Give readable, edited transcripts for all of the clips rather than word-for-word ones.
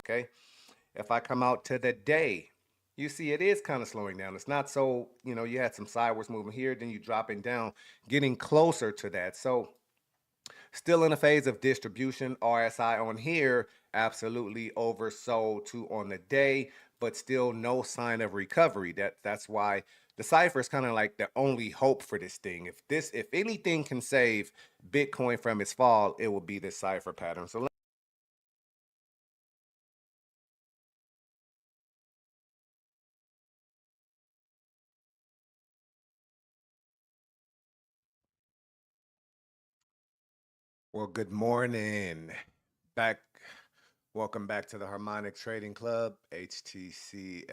okay? If I come out to the day, you see it is kind of slowing down. It's not so, you had some sideways movement here, then you dropping down, getting closer to that. So still in a phase of distribution. RSI on here, absolutely oversold to on the day, but still no sign of recovery. That's why the Cypher is kind of like the only hope for this thing. If anything can save Bitcoin from its fall, it will be this Cypher pattern. So well, good morning. Back Welcome back to the Harmonic Trading Club, HTCFX,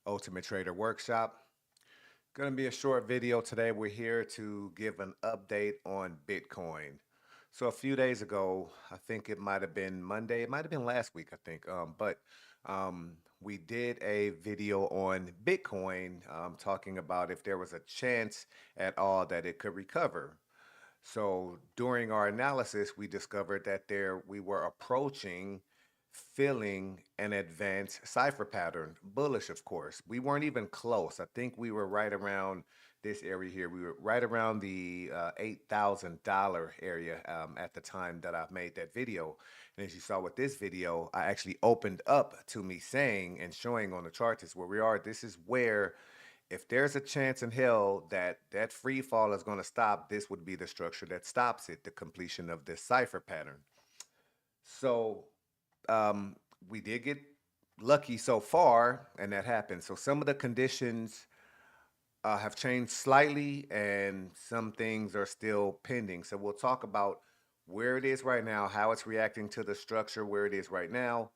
Ultimate Trader Workshop. Going to be a short video today. We're here to give an update on Bitcoin. So a few days ago, I think it might have been Monday, it might have been last week, I think, we did a video on Bitcoin talking about if there was a chance at all that it could recover. So during our analysis, we discovered that we were approaching filling an advanced cipher pattern, bullish, of course. We weren't even close. I think we were right around this area here. We were right around the $8,000 area at the time that I made that video. And as you saw with this video, I actually opened up to me saying and showing on the chart is where we are. This is where if there's a chance in hell that that free fall is going to stop, this would be the structure that stops it, the completion of this cipher pattern. So um, we did get lucky so far, and that happened. So some of the conditions have changed slightly, and some things are still pending. So we'll talk about where it is right now, how it's reacting to the structure, where it is right now,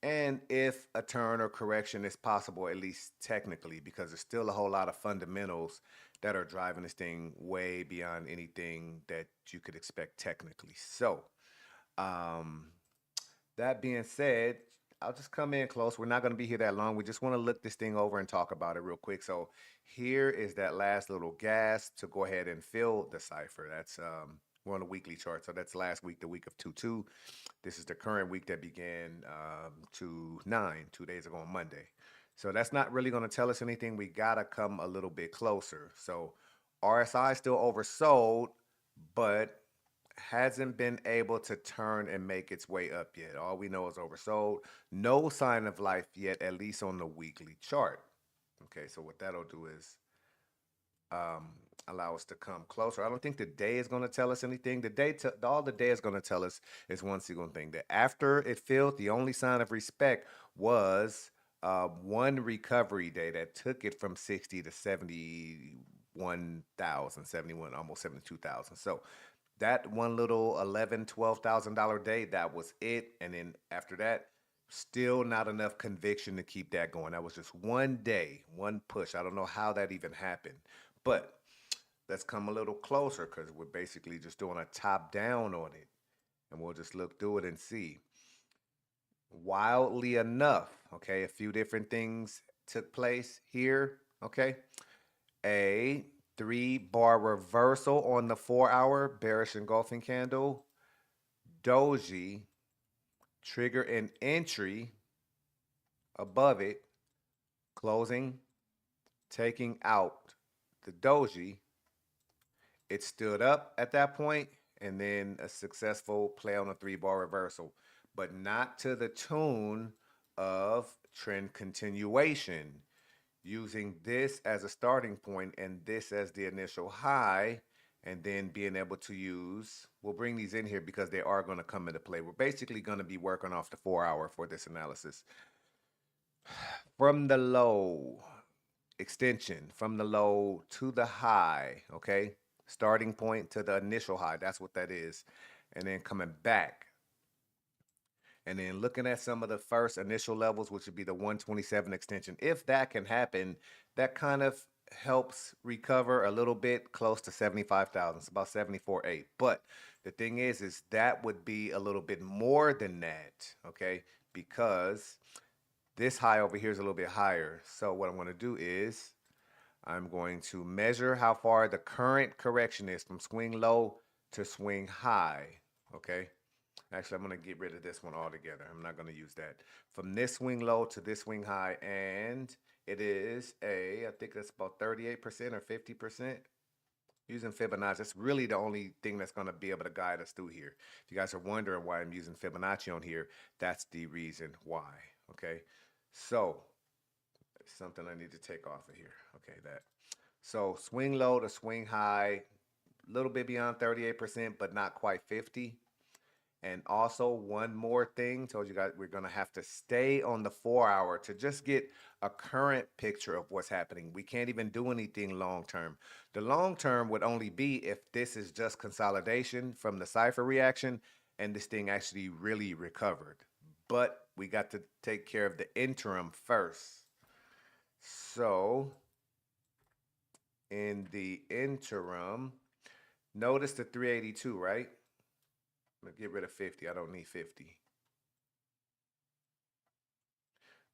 and if a turn or correction is possible, at least technically, because there's still a whole lot of fundamentals that are driving this thing way beyond anything that you could expect technically. So, um, that being said, I'll just come in close. We're not going to be here that long. We just want to look this thing over and talk about it real quick. So here is that last little gas to go ahead and fill the cipher. That's we're on a weekly chart. So that's last week, the week of 2-2. This is the current week that began 2-9, 2 days ago on Monday. So that's not really going to tell us anything. We got to come a little bit closer. So RSI still oversold, but hasn't been able to turn and make its way up yet. All we know is oversold. No sign of life yet, at least on the weekly chart. Okay, so what that'll do is um, allow us to come closer. I don't think the day is going to tell us anything. All the day is going to tell us is one single thing. That after it filled, the only sign of respect was one recovery day that took it from 60 to 71,000, 71, almost 72,000. So that one little $11,000, $12,000 day, that was it. And then after that, still not enough conviction to keep that going. That was just one day, one push. I don't know how that even happened. But let's come a little closer because we're basically just doing a top down on it. And we'll just look through it and see. Wildly enough, okay, a few different things took place here, okay? A 3-bar reversal on the 4-hour bearish engulfing candle. Doji trigger an entry above it, closing, taking out the doji. It stood up at that point, and then a successful play on a 3-bar reversal, but not to the tune of trend continuation. Using this as a starting point and this as the initial high, and then being able to use, we'll bring these in here because they are going to come into play. We're basically going to be working off the 4-hour for this analysis. From the low, extension from the low to the high, okay? Starting point to the initial high, that's what that is. And then coming back. And then looking at some of the first initial levels, which would be the 127 extension. If that can happen, that kind of helps recover a little bit close to 75,000. It's about 74.8. But the thing is that would be a little bit more than that, okay? Because this high over here is a little bit higher. So what I'm going to do is I'm going to measure how far the current correction is from swing low to swing high, okay? Actually, I'm going to get rid of this one altogether. I'm not going to use that. From this swing low to this swing high, and it is I think that's about 38% or 50%. Using Fibonacci, that's really the only thing that's going to be able to guide us through here. If you guys are wondering why I'm using Fibonacci on here, that's the reason why, okay? So, something I need to take off of here. Okay, that. So, swing low to swing high, a little bit beyond 38%, but not quite 50. And also, one more thing, told you guys we're going to have to stay on the 4 hour to just get a current picture of what's happening. We can't even do anything long term. The long term would only be if this is just consolidation from the Cypher reaction and this thing actually really recovered. But we got to take care of the interim first. So, in the interim, notice the 382, right? I'm going to get rid of 50. I don't need 50.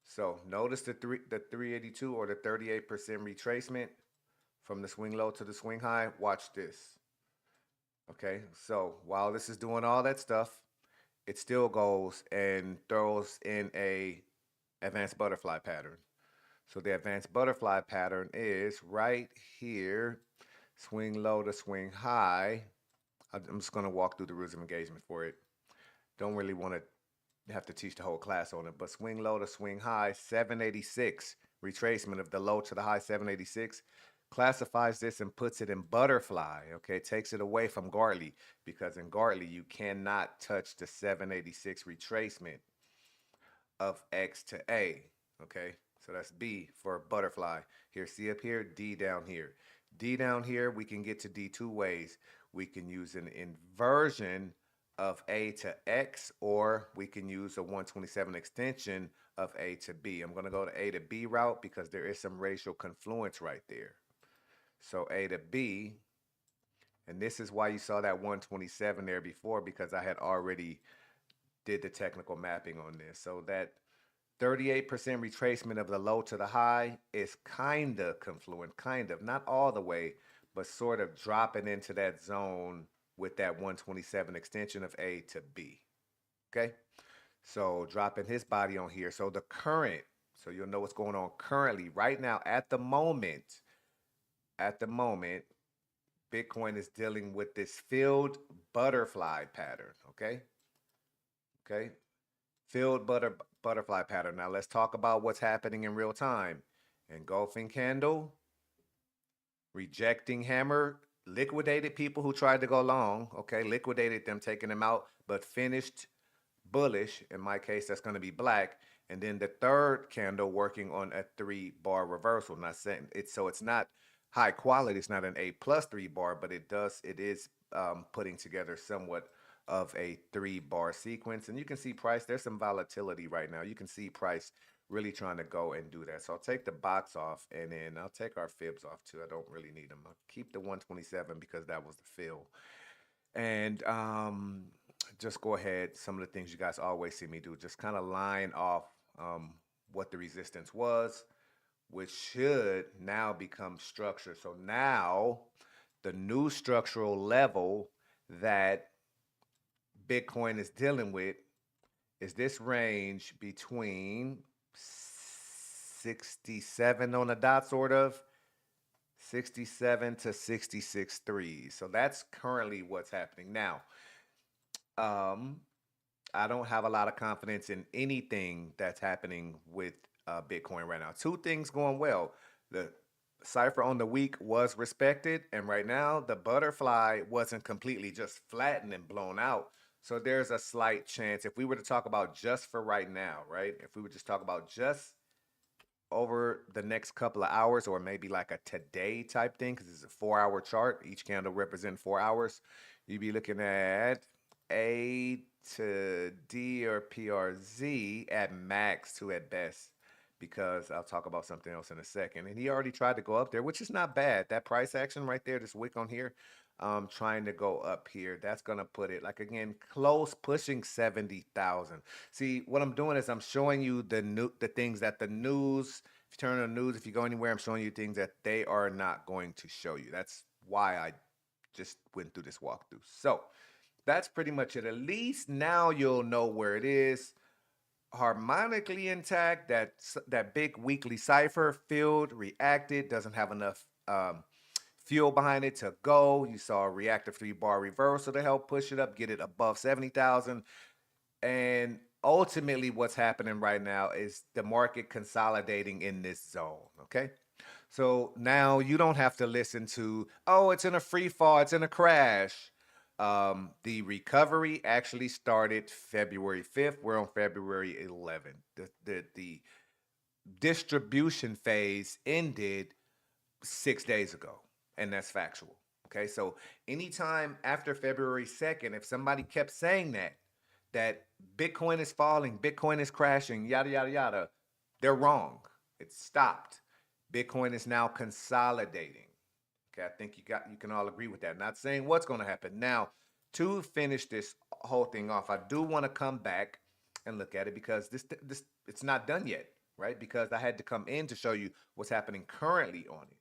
So notice the 382 or the 38% retracement from the swing low to the swing high. Watch this. Okay, so while this is doing all that stuff, it still goes and throws in a advanced butterfly pattern. So the advanced butterfly pattern is right here, swing low to swing high. I'm just going to walk through the rules of engagement for it. Don't really want to have to teach the whole class on it, but swing low to swing high, 786, retracement of the low to the high, 786, classifies this and puts it in butterfly, okay, takes it away from Gartley, because in Gartley you cannot touch the 786 retracement of X to A, okay, so that's B for butterfly. Here, see up here, D down here. D down here, we can get to D two ways. We can use an inversion of A to X, or we can use a 127 extension of A to B. I'm going to go to A to B route because there is some racial confluence right there. So A to B, and this is why you saw that 127 there before, because I had already did the technical mapping on this. So that 38% retracement of the low to the high is kind of confluent, kind of, not all the way, but sort of dropping into that zone with that 127 extension of A to B. Okay? So dropping his body on here. So the current, so you'll know what's going on currently, right now, at the moment, Bitcoin is dealing with this filled butterfly pattern. Okay? Okay? Filled butterfly pattern. Now let's talk about what's happening in real time. Engulfing candle, rejecting hammer, liquidated people who tried to go long, okay, liquidated them, taking them out, but finished bullish. In my case, that's going to be black. And then the third candle working on a 3-bar reversal. Not saying it's so it's not high quality. It's not an A plus 3-bar, but it is putting together somewhat of a 3-bar sequence. And you can see price. There's some volatility right now. You can see price really trying to go and do that. So I'll take the box off, and then I'll take our fibs off too. I don't really need them. I'll keep the 127 because that was the fill. And just go ahead. Some of the things you guys always see me do, just kind of line off what the resistance was, which should now become structure. So now the new structural level that Bitcoin is dealing with is this range between 67 on the dot, sort of 67 to 66.3. So that's currently what's happening now. I don't have a lot of confidence in anything that's happening with Bitcoin right now. Two things going well. The Cypher on the week was respected, and right now the butterfly wasn't completely just flattened and blown out. So there's a slight chance, if we were to talk about just for right now, right? If we would just talk about just over the next couple of hours, or maybe like a today type thing, because it's a 4-hour chart, each candle represents 4 hours, you'd be looking at A to D or PRZ at max, to at best, because I'll talk about something else in a second. And he already tried to go up there, which is not bad. That price action right there, this wick on here, trying to go up here, that's gonna put it, like, again, close, pushing 70,000. See, what I'm doing is I'm showing you the things that the news, if you turn on the news, if you go anywhere, I'm showing you things that they are not going to show you. That's why I just went through this walkthrough. So that's pretty much it. At least now you'll know where it is. Harmonically intact. That big weekly cipher filled, reacted, doesn't have enough fuel behind it to go. You saw a reactive 3-bar reversal to help push it up, get it above 70,000. And ultimately, what's happening right now is the market consolidating in this zone. Okay. So now you don't have to listen to, oh, it's in a free fall, it's in a crash. The recovery actually started February 5th. We're on February 11th. The distribution phase ended 6 days ago, and that's factual. Okay, so anytime after February 2nd, if somebody kept saying that Bitcoin is falling, Bitcoin is crashing, yada yada yada, they're wrong. It's stopped. Bitcoin is now consolidating. Okay, I think you can all agree with that. Not saying what's going to happen. Now, to finish this whole thing off, I do want to come back and look at it because this it's not done yet, right? Because I had to come in to show you what's happening currently on it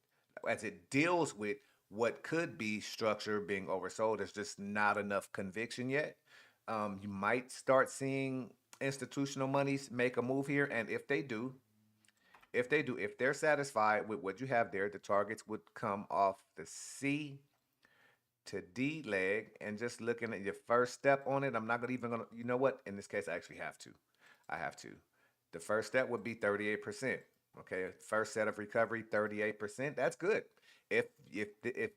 as it deals with what could be structure being oversold. There's just not enough conviction yet. You might start seeing institutional monies make a move here, and if they're satisfied with what you have there, the targets would come off the C to D leg, and just looking at your first step on it, I'm not gonna even gonna, you know what? In this case, I actually have to. I have to. The first step would be 38%. Okay, first set of recovery, 38%. That's good. If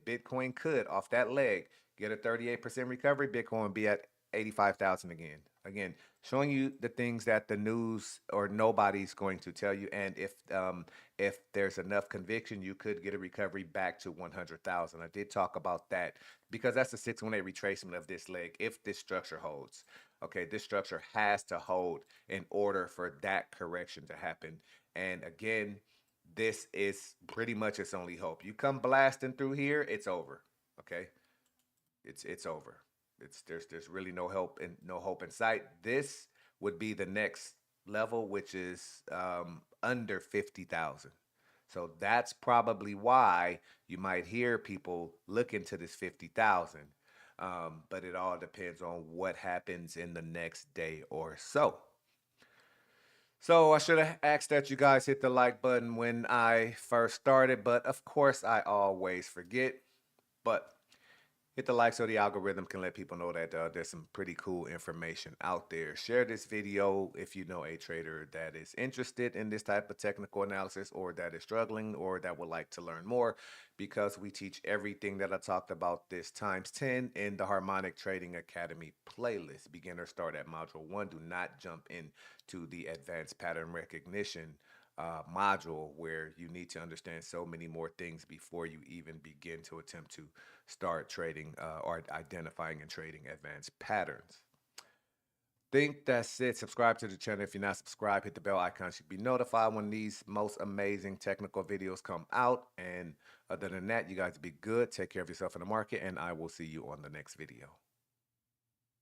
Bitcoin could off that leg get a 38% recovery, Bitcoin would be at 85,000 again. Again, showing you the things that the news or nobody's going to tell you, and if there's enough conviction, you could get a recovery back to 100,000. I did talk about that because that's the 618 retracement of this leg if this structure holds. Okay, this structure has to hold in order for that correction to happen. And again, this is pretty much its only hope. You come blasting through here, it's over. Okay, it's over. There's really no hope in sight. This would be the next level, which is under 50,000. So that's probably why you might hear people look into this 50,000. But it all depends on what happens in the next day or so. So I should have asked that you guys hit the like button when I first started, but of course I always forget. But hit the like so the algorithm can let people know that there's some pretty cool information out there. Share this video if you know a trader that is interested in this type of technical analysis, or that is struggling, or that would like to learn more, because we teach everything that I talked about this times 10 in the Harmonic Trading Academy playlist. Beginner start at module 1. Do not jump into the advanced pattern recognition module, where you need to understand so many more things before you even begin to attempt to start trading or identifying and trading advanced patterns. Think that's it. Subscribe to the channel if you're not subscribed. Hit the bell icon. Should be notified when these most amazing technical videos come out. And other than that, you guys be good. Take care of yourself in the market, and I will see you on the next video.